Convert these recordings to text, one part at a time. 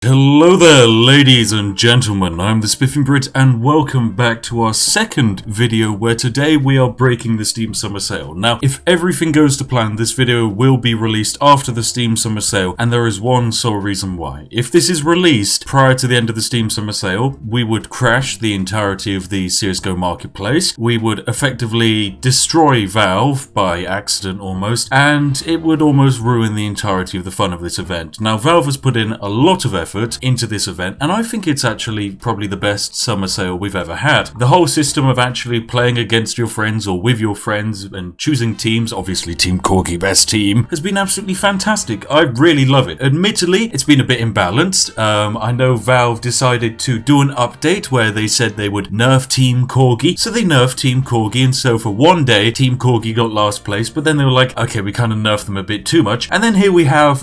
Hello there, ladies and gentlemen, I'm the Spiffing Brit and welcome back to our second video where today we are breaking the Steam Summer Sale. Now, if everything goes to plan, this video will be released after the Steam Summer Sale, and there is one sole reason why. If this is released prior to the end of the Steam Summer Sale, we would crash the entirety of the CSGO marketplace, we would effectively destroy Valve by accident almost, and it would almost ruin the entirety of the fun of this event. Now, Valve has put in a lot of effort into this event, and I think it's actually probably the best summer sale we've ever had. The whole system of actually playing against your friends or with your friends and choosing teams, obviously Team Corgi best team, has been absolutely fantastic. I really love it. Admittedly, it's been a bit imbalanced. I know Valve decided to do an update where they said they would nerf Team Corgi, so they nerfed Team Corgi, and so for one day Team Corgi got last place, but then they were like, okay, we kind of nerfed them a bit too much, and then here we have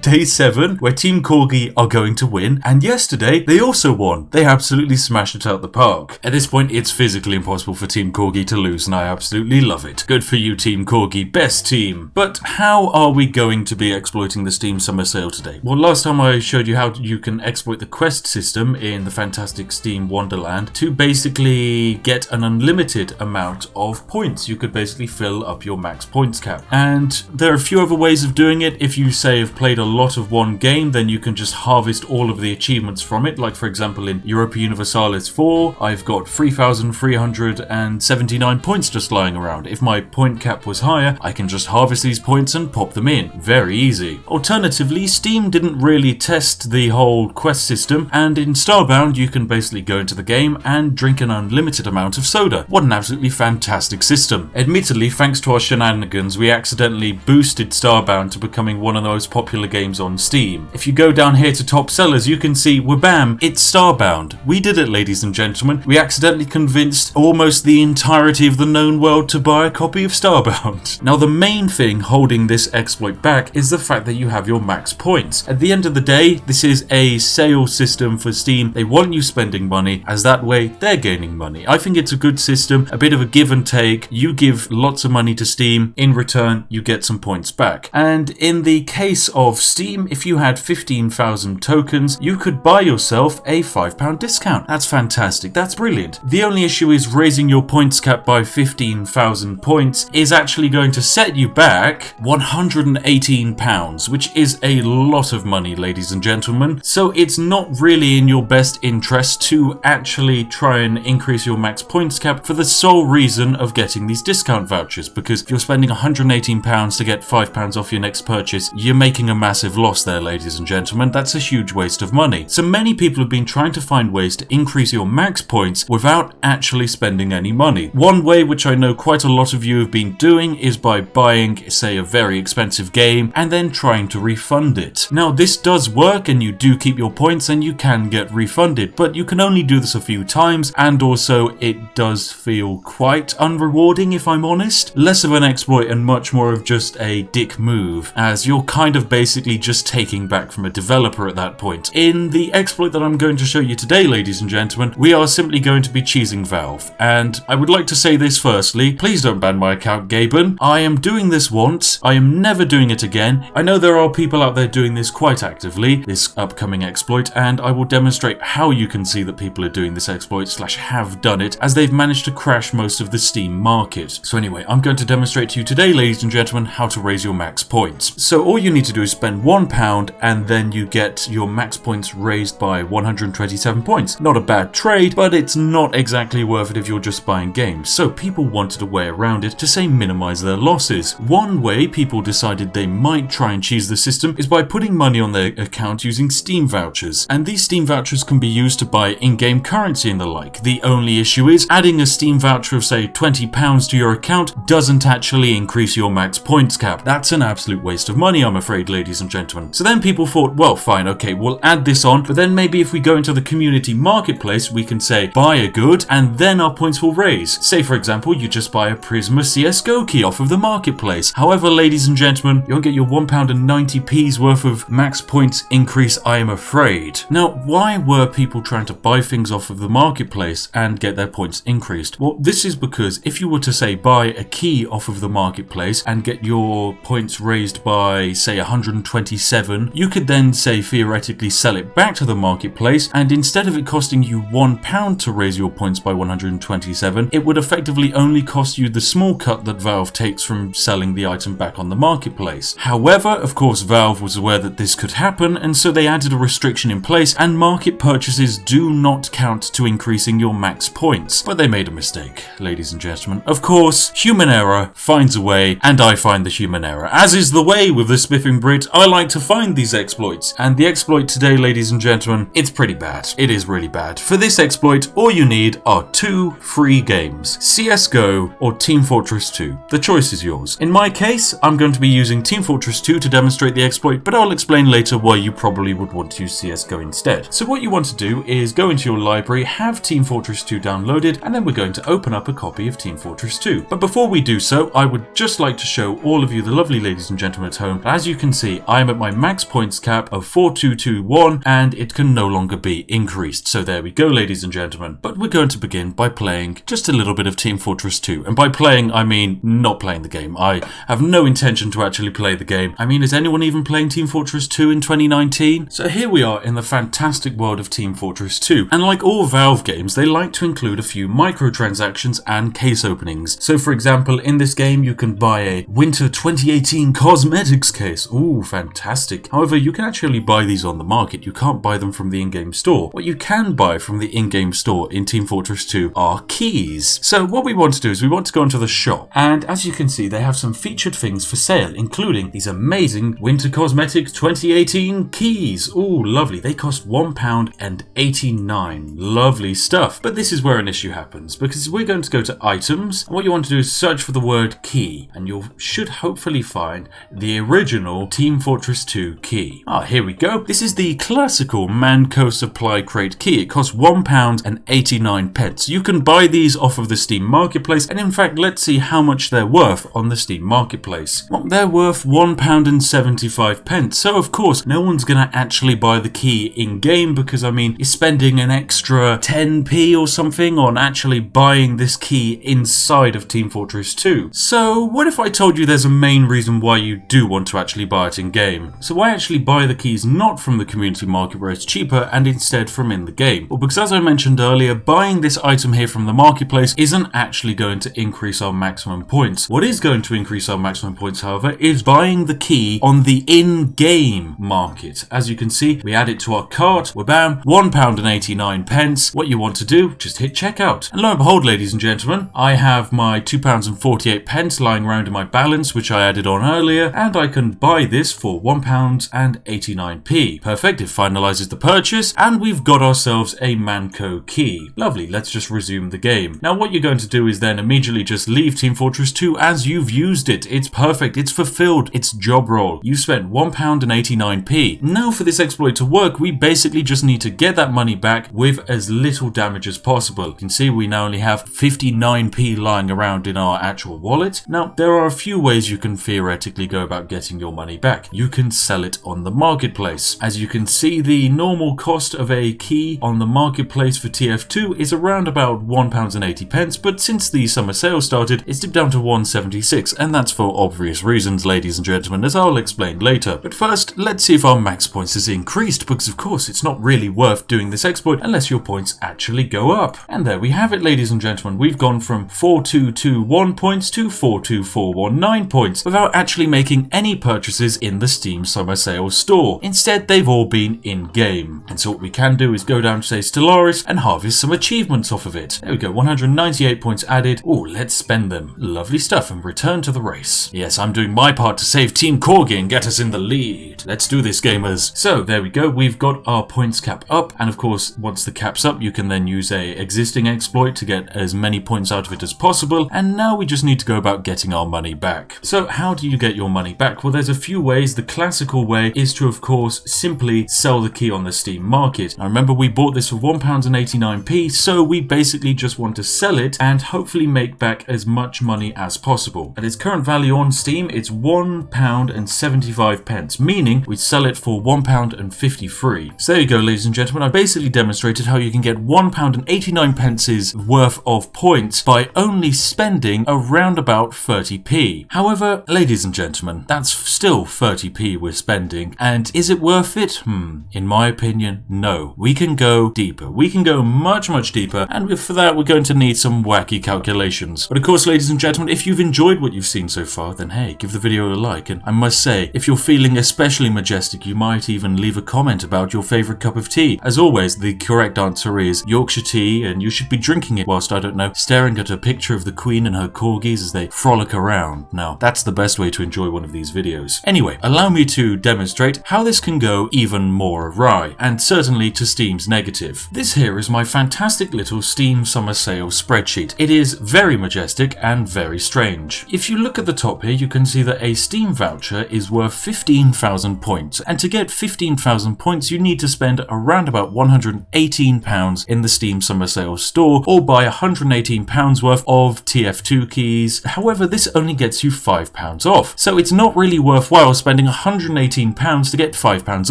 day 7 where Team Corgi are going to win, and yesterday they also won. They absolutely smashed it out the park. At this point, it's physically impossible for Team Corgi to lose, and I absolutely love it. Good for you, Team Corgi, best team. But how are we going to be exploiting the Steam Summer Sale today? Well, last time I showed you how you can exploit the quest system in the fantastic Steam Wonderland to basically get an unlimited amount of points. You could basically fill up your max points cap. And there are a few other ways of doing it. If you say have played a lot of one game, then you can just harvest all of the achievements from it. Like for example in Europa Universalis 4, I've got 3,379 points just lying around. If my point cap was higher, I can just harvest these points and pop them in. Very easy. Alternatively, Steam didn't really test the whole quest system, and in Starbound you can basically go into the game and drink an unlimited amount of soda. What an absolutely fantastic system. Admittedly, thanks to our shenanigans, we accidentally boosted Starbound to becoming one of the most popular games on Steam. If you go down here to top sellers, you can see, wabam, it's Starbound. We did it, ladies and gentlemen. We accidentally convinced almost the entirety of the known world to buy a copy of Starbound. Now, the main thing holding this exploit back is the fact that you have your max points. At the end of the day, this is a sale system for Steam. They want you spending money, as that way they're gaining money. I think it's a good system, a bit of a give and take. You give lots of money to Steam, in return you get some points back. And in the case of Steam, if you had 15,000 tokens, you could buy yourself a £5 discount. That's fantastic. That's brilliant. The only issue is raising your points cap by 15,000 points is actually going to set you back £118, which is a lot of money, ladies and gentlemen. So it's not really in your best interest to actually try and increase your max points cap for the sole reason of getting these discount vouchers, because if you're spending £118 to get £5 off your next purchase, you're making a massive loss there, ladies and gentlemen. That's a huge waste of money. So many people have been trying to find ways to increase your max points without actually spending any money. One way, which I know quite a lot of you have been doing, is by buying, say, a very expensive game and then trying to refund it. Now, this does work and you do keep your points and you can get refunded, but you can only do this a few times, and also it does feel quite unrewarding, if I'm honest. Less of an exploit and much more of just a dick move, as you're kind of basically just taking back from a developer at that point. In the exploit that I'm going to show you today, ladies and gentlemen, we are simply going to be cheesing Valve. And I would like to say this firstly, please don't ban my account, Gaben. I am doing this once, I am never doing it again. I know there are people out there doing this quite actively, this upcoming exploit, and I will demonstrate how you can see that people are doing this exploit / have done it, as they've managed to crash most of the Steam market. So anyway, I'm going to demonstrate to you today, ladies and gentlemen, how to raise your max points. So all you need to do is spend £1 and then you get your max points raised by 127 points. Not a bad trade, but it's not exactly worth it if you're just buying games. So people wanted a way around it to say minimize their losses. One way people decided they might try and cheese the system is by putting money on their account using Steam vouchers. And these Steam vouchers can be used to buy in-game currency and the like. The only issue is adding a Steam voucher of say £20 to your account doesn't actually increase your max points cap. That's an absolute waste of money, I'm afraid, ladies and gentlemen. So then people thought, well, fine, okay, we'll add this on, but then maybe if we go into the community marketplace, we can say buy a good and then our points will raise. Say for example, you just buy a Prisma CSGO key off of the marketplace. However, ladies and gentlemen, you won't get your £1.90 worth of max points increase, I am afraid. Now, why were people trying to buy things off of the marketplace and get their points increased? Well, this is because if you were to say buy a key off of the marketplace and get your points raised by say 127, you could then say theoretically theoretically sell it back to the marketplace, and instead of it costing you £1 to raise your points by 127, it would effectively only cost you the small cut that Valve takes from selling the item back on the marketplace. However, of course, Valve was aware that this could happen, and so they added a restriction in place, and market purchases do not count to increasing your max points. But they made a mistake, ladies and gentlemen. Of course, human error finds a way, and I find the human error. As is the way with the Spiffing Brit, I like to find these exploits. And the exploit today, ladies and gentlemen, it's pretty bad. It is really bad. For this exploit, all you need are 2 free games, CSGO or Team Fortress 2. The choice is yours. In my case, I'm going to be using Team Fortress 2 to demonstrate the exploit, but I'll explain later why you probably would want to use CSGO instead. So what you want to do is go into your library, have Team Fortress 2 downloaded, and then we're going to open up a copy of Team Fortress 2. But before we do so, I would just like to show all of you, the lovely ladies and gentlemen at home, as you can see, I am at my max points cap of 4221, and it can no longer be increased. So there we go, ladies and gentlemen. But we're going to begin by playing just a little bit of Team Fortress 2. And by playing, I mean not playing the game. I have no intention to actually play the game. I mean, is anyone even playing Team Fortress 2 in 2019? So here we are in the fantastic world of Team Fortress 2. And like all Valve games, they like to include a few microtransactions and case openings. So for example, in this game, you can buy a Winter 2018 cosmetics case. Ooh, fantastic. However, you can actually buy these on the market. You can't buy them from the in-game store. What you can buy from the in-game store in Team Fortress 2 are keys. So what we want to do is we want to go into the shop. And as you can see, they have some featured things for sale, including these amazing Winter Cosmetics 2018 keys. Ooh, lovely. They cost £1.89. Lovely stuff. But this is where an issue happens, because we're going to go to items, and what you want to do is search for the word key, and you should hopefully find the original Team Fortress 2 key. Here we go. This is the classical Manco supply crate key. It costs £1.89. You can buy these off of the Steam Marketplace, and in fact, let's see how much they're worth on the Steam Marketplace. Well, they're worth £1.75. So of course, no one's gonna actually buy the key in-game, because I mean, you're spending an extra 10p or something on actually buying this key inside of Team Fortress 2. So what if I told you there's a main reason why you do want to actually buy it in-game? So why actually buy the keys not from the community market where it's cheaper, and instead from in the game? Well, because as I mentioned earlier, buying this item here from the marketplace isn't actually going to increase our maximum points. What is going to increase our maximum points, however, is buying the key on the in-game market. As you can see, we add it to our cart, we're bam, £1.89. What you want to do, just hit checkout. And lo and behold, ladies and gentlemen, I have my £2.48 lying around in my balance, which I added on earlier, and I can buy this for £1.89. Perfect, it finalizes the purchase, and we've got ourselves a Manco key. Lovely, let's just resume the game. Now what you're going to do is then immediately just leave Team Fortress 2 as you've used it. It's perfect, it's fulfilled, it's job role. You spent £1.89. Now for this exploit to work, we basically just need to get that money back with as little damage as possible. You can see we now only have 59p lying around in our actual wallet. Now there are a few ways you can theoretically go about getting your money back. You can sell it on the marketplace. As you can see, the normal cost of a key on the marketplace for TF2 is around about £1.80, but since the summer sale started, it's dipped down to £1.76, and that's for obvious reasons, ladies and gentlemen, as I'll explain later. But first, let's see if our max points is increased, because of course it's not really worth doing this exploit unless your points actually go up. And there we have it, ladies and gentlemen. We've gone from 4221 points to 42419 points without actually making any purchases in the Steam Summer Sale store. Instead, they've all been in-game. And so what we can do is go down to, say, Stellaris and harvest some achievements off of it. There we go, 198 points added. Oh, let's spend them. Lovely stuff, and return to the race. Yes, I'm doing my part to save Team Corgi and get us in the lead. Let's do this, gamers. So there we go, we've got our points cap up, and of course, once the cap's up, you can then use a existing exploit to get as many points out of it as possible, and now we just need to go about getting our money back. So how do you get your money back? Well, there's a few ways. The classical way is to, of course, simply sell the key on the Steam market. Now remember, we bought this for £1.89, so we basically just want to sell it and hopefully make back as much money as possible. At its current value on Steam, it's £1.75, meaning we'd sell it for £1.53. So there you go, ladies and gentlemen. I basically demonstrated how you can get £1.89's worth of points by only spending around about 30p. However, ladies and gentlemen, that's still 30p we're spending, and is it worth worth it? In my opinion, no. We can go deeper. We can go much, much deeper, and for that we're going to need some wacky calculations. But of course, ladies and gentlemen, if you've enjoyed what you've seen so far, then hey, give the video a like, and I must say, if you're feeling especially majestic, you might even leave a comment about your favourite cup of tea. As always, the correct answer is Yorkshire tea, and you should be drinking it whilst, I don't know, staring at a picture of the Queen and her corgis as they frolic around. Now, that's the best way to enjoy one of these videos. Anyway, allow me to demonstrate how this can go even more awry, and certainly to Steam's negative. This here is my fantastic little Steam Summer Sale spreadsheet. It is very majestic and very strange. If you look at the top here, you can see that a Steam voucher is worth 15,000 points, and to get 15,000 points you need to spend around about £118 in the Steam Summer Sale store, or buy £118 worth of TF2 keys. However, this only gets you £5 off, so it's not really worthwhile spending £118 to get £5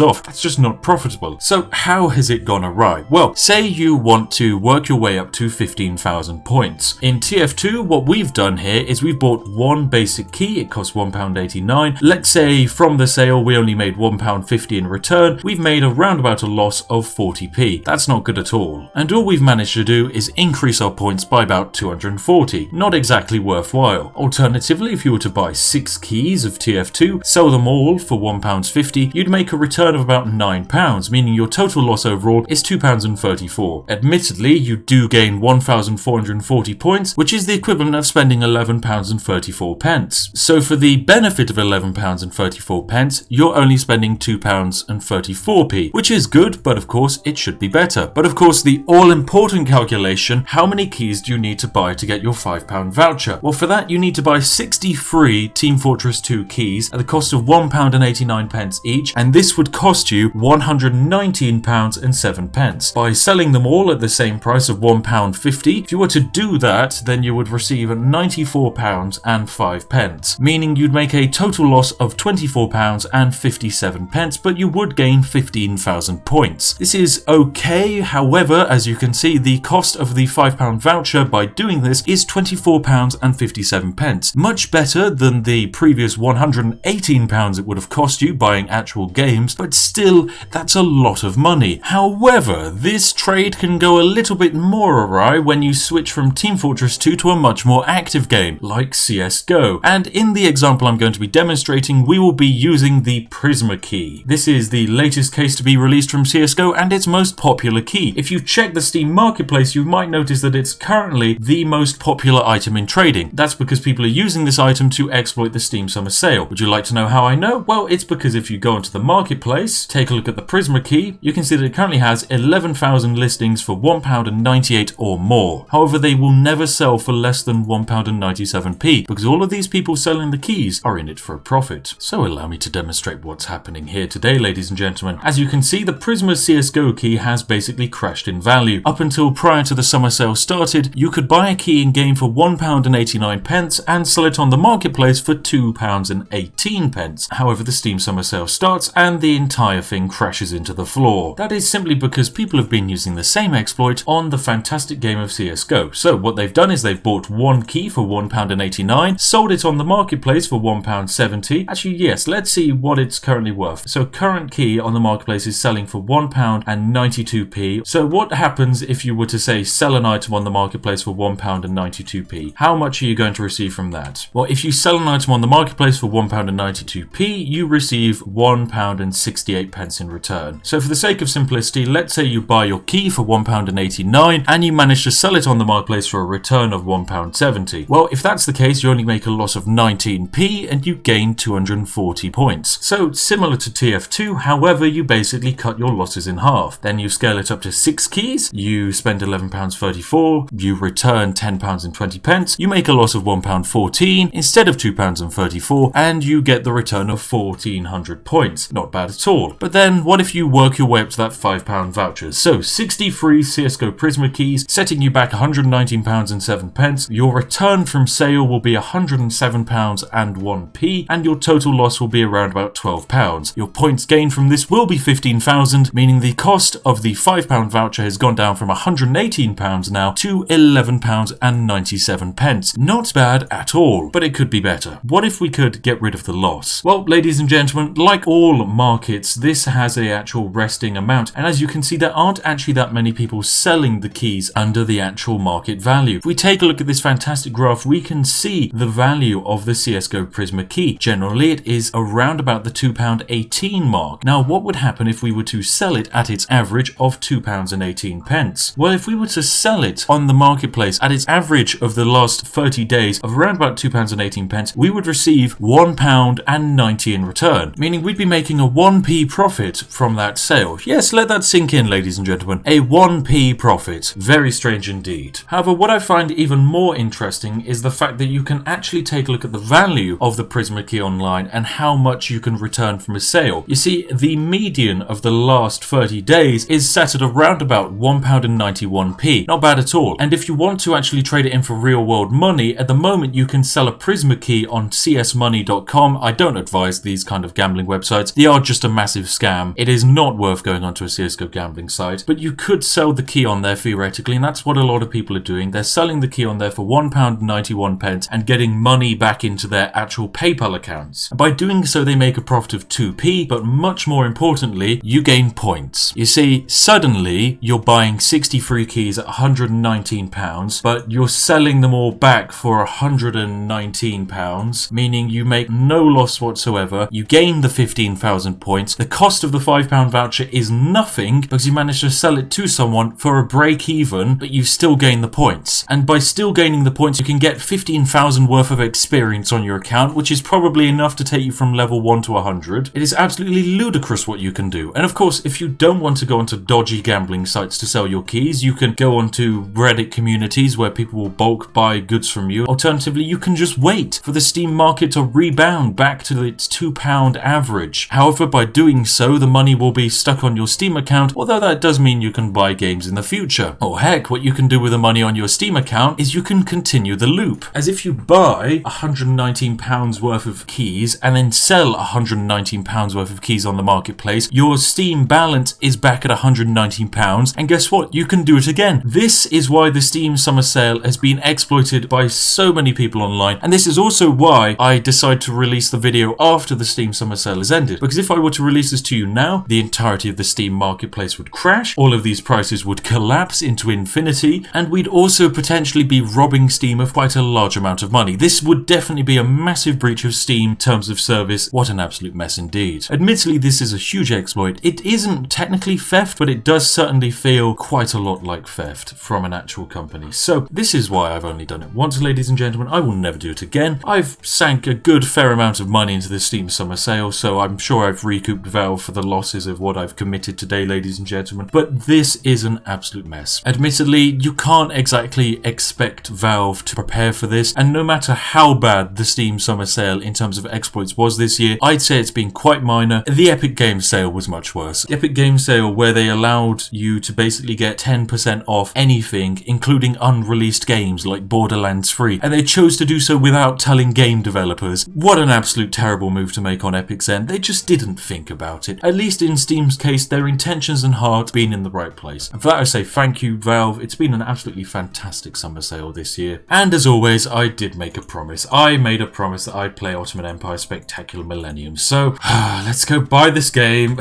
off. That's just not profitable. So how has it gone awry? Well, say you want to work your way up to 15,000 points. In TF2, what we've done here is we've bought one basic key. It costs £1.89. Let's say from the sale we only made £1.50 in return. We've made around about a loss of 40p. That's not good at all. And all we've managed to do is increase our points by about 240. Not exactly worthwhile. Alternatively, if you were to buy 6 keys of TF2, sell them all for £1.50, you'd make a return of about £9, meaning your total loss overall is £2.34. Admittedly, you do gain 1,440 points, which is the equivalent of spending £11.34. So for the benefit of £11.34, you're only spending £2.34p, which is good, but of course it should be better. But of course, the all-important calculation, how many keys do you need to buy to get your £5 voucher? Well, for that you need to buy 63 Team Fortress 2 keys at the cost of £1.89 each, and this would cost you £119.07. By selling them all at the same price of £1.50, if you were to do that, then you would receive £94.05, meaning you'd make a total loss of £24.57, but you would gain 15,000 points. This is okay, however, as you can see, the cost of the £5 voucher by doing this is £24.57, much better than the previous £118 it would have cost you buying actual games, but still, that's a lot of money. However, this trade can go a little bit more awry when you switch from Team Fortress 2 to a much more active game, like CSGO. And in the example I'm going to be demonstrating, we will be using the Prisma key. This is the latest case to be released from CSGO and its most popular key. If you check the Steam marketplace, you might notice that it's currently the most popular item in trading. That's because people are using this item to exploit the Steam Summer Sale. Would you like to know how I know? Well, it's because if you go into the marketplace, take a look at the Prisma key, you can see that it currently has 11,000 listings for £1.98 or more. However, they will never sell for less than £1.97p, because all of these people selling the keys are in it for a profit. So allow me to demonstrate what's happening here today, ladies and gentlemen. As you can see, the Prisma CSGO key has basically crashed in value. Up until prior to the summer sale started, you could buy a key in game for £1.89 and sell it on the marketplace for £2.18. However, the Steam summer sale starts and the entire thing crashes into the floor. That is simply because people have been using the same exploit on the fantastic game of CSGO. So what they've done is they've bought one key for £1.89, sold it on the marketplace for £1.70. Actually, yes, let's see what it's currently worth. So current key on the marketplace is selling for £1.92p. So what happens if you were to say sell an item on the marketplace for £1.92p? How much are you going to receive from that? Well, if you sell an item on the marketplace for £1.92p, you receive £1.68 in return. So for the sake of simplicity, let's say you buy your key for £1.89 and you manage to sell it on the marketplace for a return of £1.70. Well, if that's the case, you only make a loss of 19p and you gain 240 points. So similar to TF2, however, you basically cut your losses in half. Then you scale it up to 6 keys, you spend £11.34, you return £10.20, you make a loss of £1.14 instead of £2.34, and you get the return of 1,400 points. Not bad at all. But then what if you work your way up to that £5 vouchers? So 63 CSGO Prisma keys, setting you back £119.07. Your return from sale will be £107.01, and your total loss will be around about £12. Your points gained from this will be 15,000, meaning the cost of the £5 voucher has gone down from £118 now to £11.97. Not bad at all, but it could be better. What if we could get rid of the loss? Well, ladies and gentlemen, like all markets, this has a actual resting amount, and as you can see, there aren't actually that many people selling the keys under the actual market value. If we take a look at this fantastic graph, we can see the value of the CSGO Prisma key. Generally, it is around about the £2.18 mark. Now, what would happen if we were to sell it at its average of £2.18? Well, if we were to sell it on the marketplace at its average of the last 30 days of around about £2.18, we would receive £1.90 in return, meaning we'd be making a 1p profit from that sale. Yes, let that sink in, ladies and gentlemen. A 1p profit. Very strange indeed. However, what I find even more interesting is the fact that you can actually take a look at the value of the Prisma key online and how much you can return from a sale. You see, the median of the last 30 days is set at around about £1.91p. Not bad at all. And if you want to actually trade it in for real world money, at the moment you can sell a Prisma key on csmoney.com. I don't advise these kind of gambling websites. They are just a massive scam. It is not worth going onto a CSGO gambling site, but you could sell the key on there theoretically, and that's what a lot of people are doing. They're selling the key on there for £1.91 and getting money back into their actual PayPal accounts. And by doing so, they make a profit of 2p, but much more importantly, you gain points. You see, suddenly you're buying 63 keys at £119, but you're selling them all back for £119, meaning you make no loss whatsoever. You gain the 15,000 points. The cost of the £5 voucher is nothing because you managed to sell it to someone for a break even, but you still gain the points. And by still gaining the points, you can get 15,000 worth of experience on your account, which is probably enough to take you from level 1 to 100. It is absolutely ludicrous what you can do. And of course, if you don't want to go onto dodgy gambling sites to sell your keys, you can go onto Reddit communities where people will bulk buy goods from you. Alternatively, you can just wait for the Steam market to rebound back to its £2 average. However, by doing so, the money will be stuck on your Steam account, although that does mean you can buy games in the future. Or heck, what you can do with the money on your Steam account is you can continue the loop. As if you buy £119 worth of keys and then sell £119 worth of keys on the marketplace, your Steam balance is back at £119, and guess what? You can do it again. This is why the Steam Summer Sale has been exploited by so many people online, and this is also why I decided to release the video after the Steam Summer Sale has ended, because if I were to release this to you now, the entirety of the Steam marketplace would crash, all of these prices would collapse into infinity, and we'd also potentially be robbing Steam of quite a large amount of money. This would definitely be a massive breach of Steam terms of service. What an absolute mess indeed. Admittedly, this is a huge exploit. It isn't technically theft, but it does certainly feel quite a lot like theft from an actual company. So this is why I've only done it once, ladies and gentlemen. I will never do it again. I've sank a good fair amount of money into the Steam Summer Sale, so I'm sure I've recouped Valve for the losses of what I've committed today, ladies and gentlemen. But this is an absolute mess. Admittedly, you can't exactly expect Valve to prepare for this, and no matter how bad the Steam Summer Sale in terms of exploits was this year, I'd say it's been quite minor. The Epic Games Sale was much worse. The Epic Games Sale, where they allowed you to basically get 10% off anything, including unreleased games like Borderlands 3, and they chose to do so without telling game developers. What an absolute terrible move to make on Epic's end. They just didn't think about it. At least in Steam's case, their intentions and heart been in the right place. And for that I say thank you, Valve. It's been an absolutely fantastic summer sale this year. And as always, I did make a promise. I made a promise that I'd play Ottoman Empire Spectacular Millennium. So, let's go buy this game.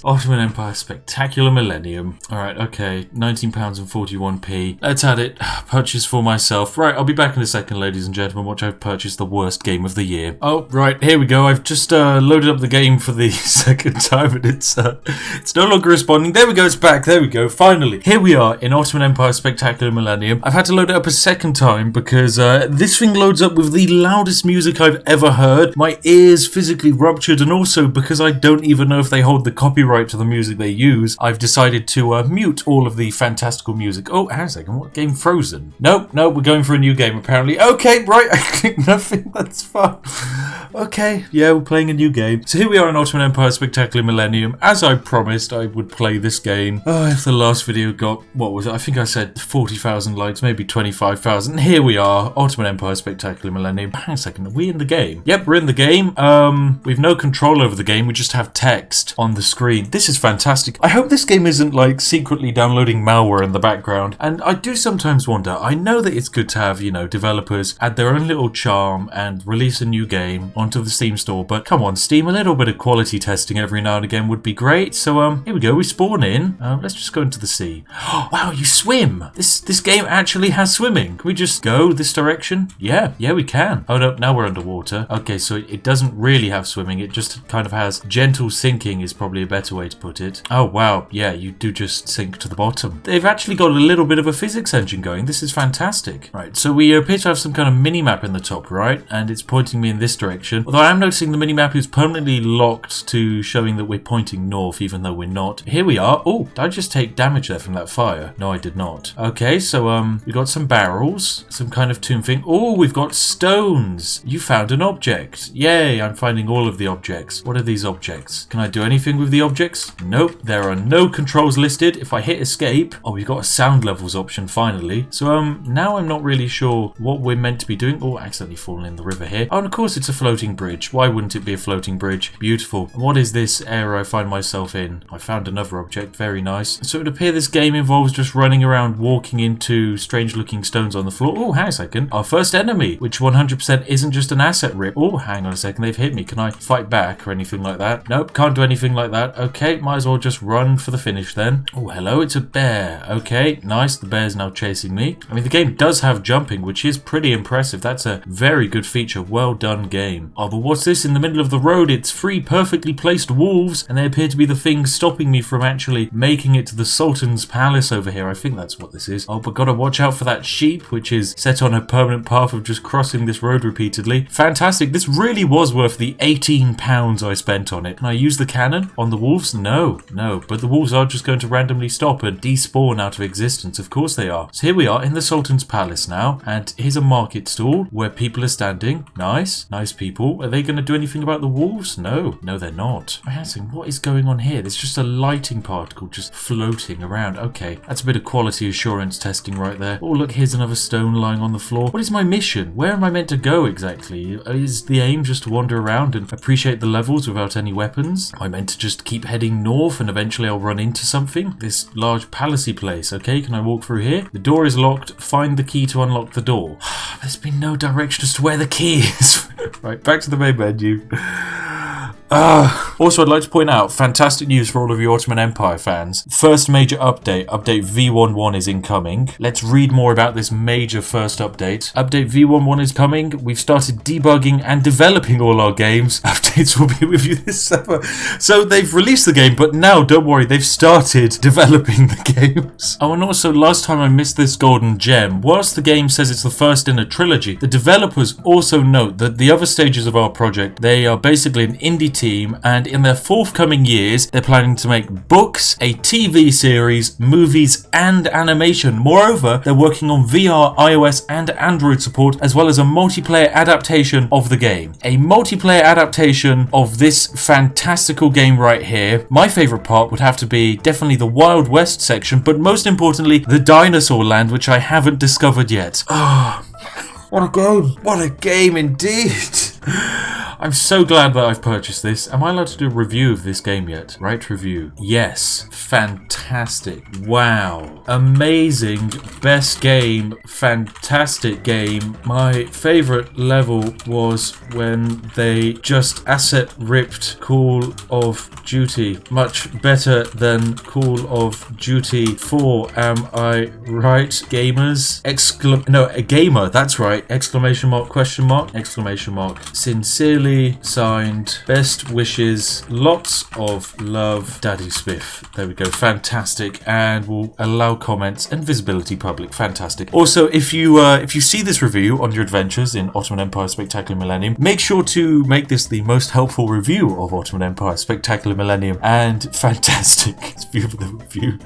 Ottoman Empire Spectacular Millennium. Alright, okay. £19.41p. Let's add it. Purchase for myself. Right, I'll be back in a second, ladies and gentlemen. Watch, I've purchased the worst game of the year. Oh, right, here we go. I've just loaded up the game for the second time, and it's no longer responding. There we go, it's back. There we go, finally. Here we are in Ottoman Empire Spectacular Millennium. I've had to load it up a second time because this thing loads up with the loudest music I've ever heard. My ears physically ruptured, and also because I don't even know if they hold the copyright to the music they use, I've decided to mute all of the fantastical music. Oh, hang on a second, what game? Frozen? Nope, we're going for a new game apparently. Okay, right, I clicked nothing, that's fine. Okay, yeah, we're playing a new game. So here we are in Ottoman Empire Spectacular Millennium. As I promised, I would play this game. Oh, if the last video got, what was it? I think I said 40,000 likes, maybe 25,000. Here we are, Ottoman Empire Spectacular Millennium. Hang on a second, are we in the game? Yep, we're in the game. We've no control over the game, we just have text on the screen. This is fantastic. I hope this game isn't like secretly downloading malware in the background. And I do sometimes wonder, I know that it's good to have, you know, developers add their own little charm and release a new game onto the Steam store, but come on, Steam, a little bit of quality quality testing every now and again would be great. So here we go, we spawn in. Let's just go into the sea. Wow, you swim. This game actually has swimming. Can we just go this direction? Yeah, we can. Oh no, now we're underwater. Okay, so it doesn't really have swimming, it just kind of has gentle sinking is probably a better way to put it. Oh wow, yeah, you do just sink to the bottom. They've actually got a little bit of a physics engine going. This is fantastic. Right, so we appear to have some kind of mini-map in the top right, and it's pointing me in this direction. Although I am noticing the mini-map is permanently locked to showing that we're pointing north, even though we're not. Here we are. Oh, did I just take damage there from that fire? No, I did not. Okay, so we got some barrels, some kind of tomb thing. Oh, we've got stones. You found an object. Yay, I'm finding all of the objects. What are these objects? Can I do anything with the objects? Nope, there are no controls listed. If I hit escape, oh, we've got a sound levels option finally. So now I'm not really sure what we're meant to be doing. Oh, accidentally fallen in the river here. Oh, and of course it's a floating bridge. Why wouldn't it be a floating bridge? Beautiful. And what is this area I find myself in? I found another object. Very nice. So it would appear this game involves just running around walking into strange looking stones on the floor. Oh, hang on a second. Our first enemy, which 100% isn't just an asset rip. Oh, hang on a second. They've hit me. Can I fight back or anything like that? Nope, can't do anything like that. Okay, might as well just run for the finish then. Oh, hello, it's a bear. Okay, nice. The bear's now chasing me. I mean, the game does have jumping, which is pretty impressive. That's a very good feature. Well done, game. Oh, but what's this in the middle of the road? It's 3 perfectly placed wolves, and they appear to be the things stopping me from actually making it to the Sultan's palace over here. I think that's what this is. Oh, but gotta watch out for that sheep, which is set on a permanent path of just crossing this road repeatedly. Fantastic. This really was worth the £18 I spent on it. Can I use the cannon on the wolves? No, but the wolves are just going to randomly stop and despawn out of existence. Of course they are. So here we are in the Sultan's palace now, and here's a market stall where people are standing. Nice people. Are they going to do anything about the wolves? No, they're not. I'm asking, what is going on here? There's just a lighting particle just floating around. Okay, that's a bit of quality assurance testing right there. Oh, look, here's another stone lying on the floor. What is my mission? Where am I meant to go exactly? Is the aim just to wander around and appreciate the levels without any weapons? Am I meant to just keep heading north and eventually I'll run into something? This large palacey place. Okay, can I walk through here? The door is locked. Find the key to unlock the door. There's been no direction as to where the key is. Right, back to the main menu. Also, I'd like to point out, fantastic news for all of you Ottoman Empire fans. First major update V11 is incoming. Let's read more about this major first update. Update V11 is coming. We've started debugging and developing all our games. Updates will be with you this summer. So they've released the game, but now, don't worry, they've started developing the games. Oh, and also, last time I missed this golden gem. Whilst the game says it's the first in a trilogy, the developers also note that the other stages of our project, they are basically an indie team, and in their forthcoming years they're planning to make books, a TV series, movies and animation. Moreover, they're working on VR, iOS and Android support, as well as a multiplayer adaptation of the game. A multiplayer adaptation of this fantastical game right here. My favourite part would have to be definitely the Wild West section, but most importantly the Dinosaur Land, which I haven't discovered yet. What a game! What a game indeed! I'm so glad that I've purchased this. Am I allowed to do a review of this game yet? Right, review. Yes. Fantastic. Wow. Amazing. Best game. Fantastic game. My favourite level was when they just asset ripped Call of Duty. Much better than Call of Duty 4. Am I right, gamers? A gamer. That's right. Exclamation mark, question mark, exclamation mark. Sincerely signed, best wishes, lots of love, Daddy Spiff. There we go, fantastic, and we'll allow comments and visibility public. Fantastic. Also, if you see this review on your adventures in Ottoman Empire Spectacular Millennium, make sure to make this the most helpful review of Ottoman Empire Spectacular Millennium, and fantastic. It's a beautiful review.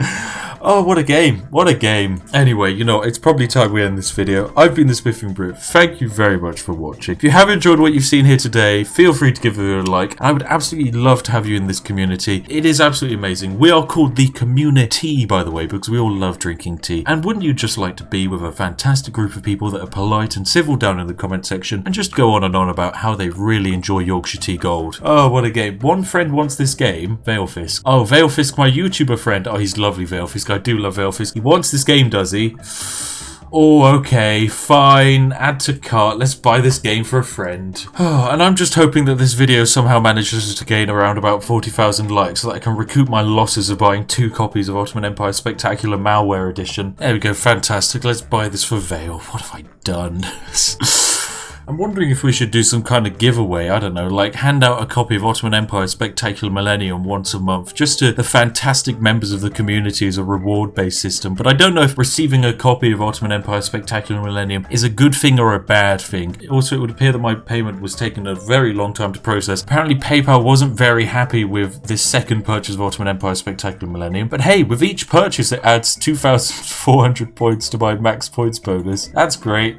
Oh, what a game. What a game. Anyway, it's probably time we end this video. I've been the Spiffing Brit. Thank you very much for watching. If you have enjoyed what you've seen here today, feel free to give it a like. I would absolutely love to have you in this community. It is absolutely amazing. We are called the community, by the way, because we all love drinking tea. And wouldn't you just like to be with a fantastic group of people that are polite and civil down in the comment section and just go on and on about how they really enjoy Yorkshire Tea Gold? Oh, what a game. One friend wants this game. Veilfisk. Oh, Veilfisk, my YouTuber friend. Oh, he's lovely, Veilfisk. I do love Veilfisk. He wants this game, does he? Oh, okay, fine. Add to cart. Let's buy this game for a friend. And I'm just hoping that this video somehow manages to gain around about 40,000 likes so that I can recoup my losses of buying 2 copies of Ottoman Empire Spectacular Malware Edition. There we go, fantastic. Let's buy this for Vale. What have I done? I'm wondering if we should do some kind of giveaway, I don't know, like hand out a copy of Ottoman Empire Spectacular Millennium once a month, just to the fantastic members of the community as a reward-based system. But I don't know if receiving a copy of Ottoman Empire Spectacular Millennium is a good thing or a bad thing. Also, it would appear that my payment was taking a very long time to process. Apparently, PayPal wasn't very happy with this second purchase of Ottoman Empire Spectacular Millennium. But hey, with each purchase, it adds 2,400 points to my max points bonus. That's great.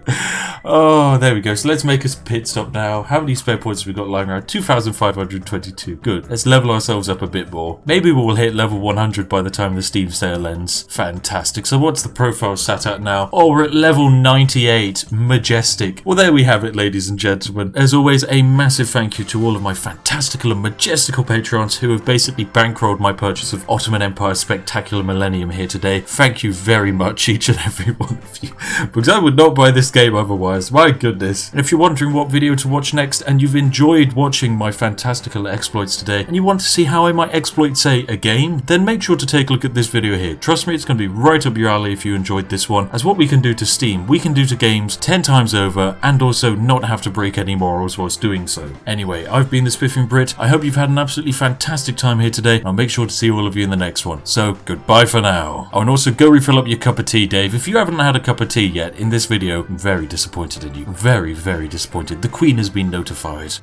Oh, there we go. So let's make a pit stop now. How many spare points have we got lying around? 2,522. Good. Let's level ourselves up a bit more. Maybe we'll hit level 100 by the time the Steam sale ends. Fantastic. So what's the profile sat at now? Oh, we're at level 98. Majestic. Well, there we have it, ladies and gentlemen. As always, a massive thank you to all of my fantastical and majestical Patreons who have basically bankrolled my purchase of Ottoman Empire Spectacular Millennium here today. Thank you very much, each and every one of you, because I would not buy this game otherwise. My goodness. And if you're wondering what video to watch next and you've enjoyed watching my fantastical exploits today and you want to see how I might exploit, say, a game, then make sure to take a look at this video here. Trust me, it's going to be right up your alley if you enjoyed this one, as what we can do to Steam, we can do to games 10 times over and also not have to break any morals whilst doing so. Anyway, I've been the Spiffing Brit. I hope you've had an absolutely fantastic time here today. I'll make sure to see all of you in the next one. So, goodbye for now. Oh, and also go refill up your cup of tea, Dave. If you haven't had a cup of tea yet in this video, I'm very disappointed in you. Very, very disappointed. The Queen has been notified.